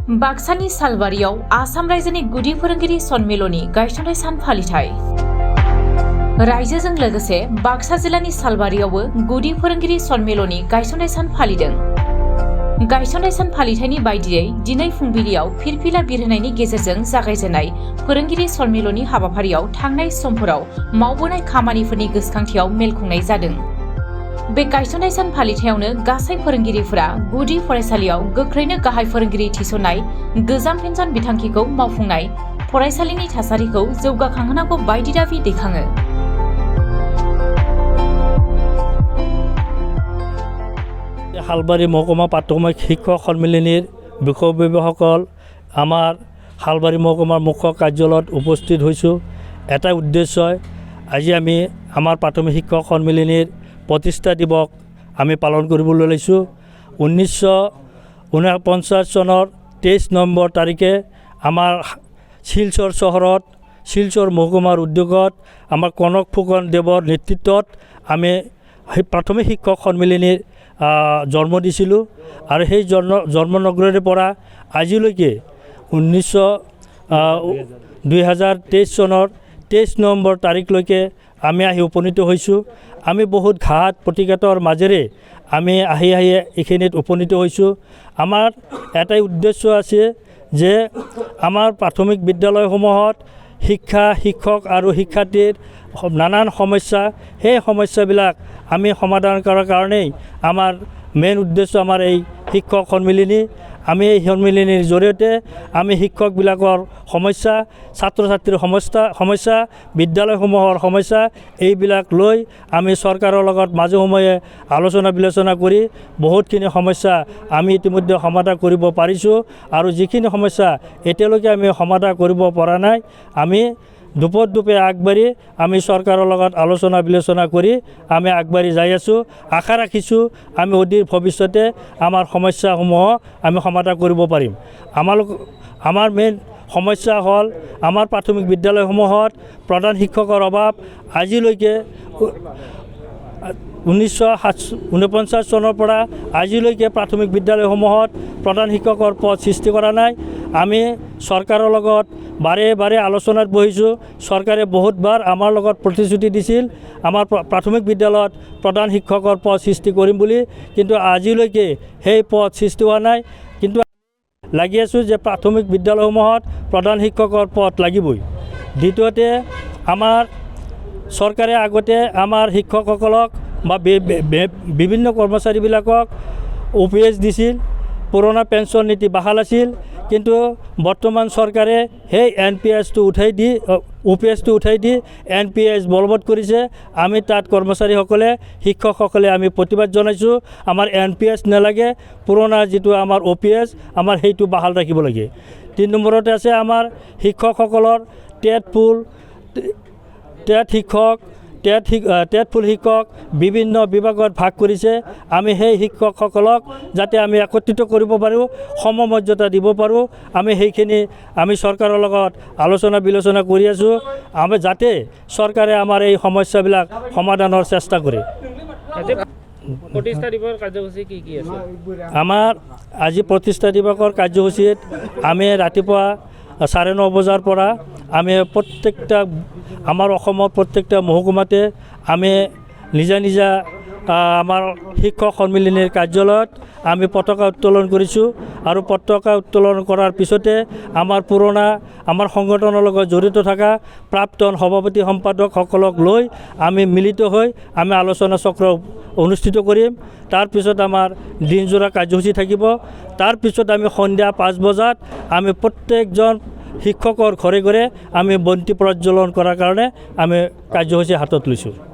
बाक्सानि सालबारियाव आसाम रायजोनि गुदि फोरोंगिरि सन्मिलननि गायसननाय सान फालिथाय। रायजोजों लोगोसे बाक्सा जिल्लानि सालबारियावबो गुदि फोरोंगिरि सन्मिलननि गायसननाय सान फालिदों। गायसननाय सान फालिथायनि बायदियै दिनै फुंबिलियाव फिरफिला बिरहोनायनि गेजेरजों जागायजेननाय फोरोंगिरि सन्मिलननि हाबाफारियाव थांनाय समफोराव मावबोनाय खामानिफोरनि गोसोखांथियाव मेल खुंनाय जादों। बे गायसननाय सान फालिथायावनो गासै फोरोंगिरिफोरा गुदि फरायसालियाव गोख्रैनो गाहाय फोरोंगिरि थिसननाय, गोजाम पेन्सन बिथांखिखौ मावफुंनाय, फरायसालिनि थासारिखौ जौगाखांहोनांगौ बायदि दाबि दैखाङो। হালবাৰী মহকুমা প্ৰাথমিক শিক্ষক সন্মিলনীৰ বিষয়ববীয়াসকল আমাৰ হালবাৰী মহকুমাৰ মুখ্য কাৰ্যালয়ত উপস্থিত হৈছোঁ। এটা উদ্দেশ্যই আজি আমি আমাৰ প্ৰাথমিক শিক্ষক সন্মিলনীৰ প্ৰতিষ্ঠা দিৱস আমি পালন কৰিবলৈ লৈছোঁ। 1949 চনৰ 23 নৱেম্বৰ তাৰিখে আমাৰ শিলচৰ চহৰত, শিলচৰ মহকুমাৰ উদ্যোগত আমাৰ কনক ফুকন দেৱৰ নেতৃত্বত আমি প্ৰাথমিক শিক্ষক সন্মিলনীৰ জন্ম দিছিলোঁ। আৰু সেই জন্মনগৰীৰ পৰা আজিলৈকে 2023 চনৰ 23 নৱেম্বৰ তাৰিখলৈকে আমি আহি উপনীত হৈছোঁ। আমি বহুত ঘাত প্ৰতিঘাতৰ মাজেৰে আমি আহি এইখিনিত উপনীত হৈছোঁ। আমাৰ এটাই উদ্দেশ্য আছে যে আমাৰ প্ৰাথমিক বিদ্যালয়সমূহত শিক্ষক আৰু শিক্ষাৰ্থীৰ নানান সমস্যা, সেই সমস্যাবিলাক আমি সমাধান কৰাৰ কাৰণেই আমাৰ মেইন উদ্দেশ্য আমাৰ এই শিক্ষক সন্মিলনী। আমি এই সন্মিলনীৰ জৰিয়তে আমি শিক্ষকবিলাকৰ সমস্যা, ছাত্ৰ ছাত্ৰীৰ সমস্যা, বিদ্যালয়সমূহৰ সমস্যা এইবিলাক লৈ আমি চৰকাৰৰ লগত মাজে সময়ে আলোচনা বিলোচনা কৰি বহুতখিনি সমস্যা আমি ইতিমধ্যে সমাধান কৰিব পাৰিছোঁ। আৰু যিখিনি সমস্যা এতিয়ালৈকে আমি সমাধান কৰিব পৰা নাই, আমি দুপে আগবাঢ়ি আমি চৰকাৰৰ লগত আলোচনা বিলোচনা কৰি আমি আগবাঢ়ি যাই আছোঁ। আশা ৰাখিছোঁ আমি অধিক ভৱিষ্যতে আমাৰ সমস্যাসমূহ আমি সমাধান কৰিব পাৰিম। আমাৰ মেইন সমস্যা হ'ল আমাৰ প্ৰাথমিক বিদ্যালয়সমূহত প্ৰধান শিক্ষকৰ অভাৱ। আজিলৈকে 1949 চনৰ পৰা আজিলৈকে প্ৰাথমিক বিদ্যালয়সমূহত প্ৰধান শিক্ষকৰ পদ সৃষ্টি কৰা নাই। আমি চৰকাৰৰ লগত বাৰে আলোচনাত বহিছোঁ। চৰকাৰে বহুতবাৰ আমাৰ লগত প্ৰতিশ্ৰুতি দিছিল আমাৰ প্ৰাথমিক বিদ্যালয়ত প্ৰধান শিক্ষকৰ পদ সৃষ্টি কৰিম বুলি, কিন্তু আজিলৈকে সেই পদ সৃষ্টি হোৱা নাই। কিন্তু লাগি আছোঁ যে প্ৰাথমিক বিদ্যালয়সমূহত প্ৰধান শিক্ষকৰ পদ লাগিবই। দ্বিতীয়তে আমাৰ চৰকাৰে আগতে আমাৰ শিক্ষকসকলক বা বিভিন্ন কৰ্মচাৰীবিলাকক OPS দিছিল, পুৰণা পেঞ্চন নীতি বাহাল আছিল। কিন্তু বৰ্তমান চৰকাৰে সেই NPSটো উঠাই দি OPSটো উঠাই দি NPS বলবৎ কৰিছে। আমি তাত কৰ্মচাৰীসকলে, শিক্ষকসকলে আমি প্ৰতিবাদ জনাইছোঁ। আমাৰ NPS নালাগে, পুৰণা যিটো আমাৰ OPS আমাৰ সেইটো বাহাল ৰাখিব লাগে। 3 নম্বৰতে আছে আমাৰ শিক্ষকসকলৰ টেট ফুল শিক্ষক বিভিন্ন বিভাগত ভাগ কৰিছে। আমি সেই শিক্ষকসকলক যাতে আমি একত্ৰিত কৰিব পাৰোঁ, সমমৰ্যাদা দিব পাৰোঁ, আমি সেইখিনি আমি চৰকাৰৰ লগত আলোচনা বিলোচনা কৰি আছোঁ। আমি যাতে চৰকাৰে আমাৰ এই সমস্যাবিলাক সমাধানৰ চেষ্টা কৰে। প্ৰতিষ্ঠা দিৱসৰ কাৰ্যসূচী কি আছে? আমাৰ আজি প্ৰতিষ্ঠা দিৱসৰ কাৰ্যসূচীত আমি ৰাতিপুৱা 9:30 বজাৰ পৰা আমি আমাৰ অসমৰ প্ৰত্যেকটা মহকুমাতে আমি নিজা আমাৰ শিক্ষক সন্মিলনীৰ কাৰ্যালয়ত আমি পতাকা উত্তোলন কৰিছোঁ। আৰু পতাকা উত্তোলন কৰাৰ পিছতে আমাৰ সংগঠনৰ লগত জড়িত থকা প্ৰাক্তন সভাপতি সম্পাদকসকলক লৈ আমি মিলিত হৈ আমি আলোচনা চক্ৰ অনুষ্ঠিত কৰিম। তাৰপিছত আমাৰ দিনজোৰা কাৰ্যসূচী থাকিব। তাৰপিছত আমি সন্ধিয়া 5 বজাত আমি প্ৰত্যেকজন শিক্ষকৰ ঘৰে ঘৰে আমি বন্তি প্ৰজ্বলন কৰাৰ কাৰণে আমি কাৰ্যসূচী হাতত লৈছোঁ।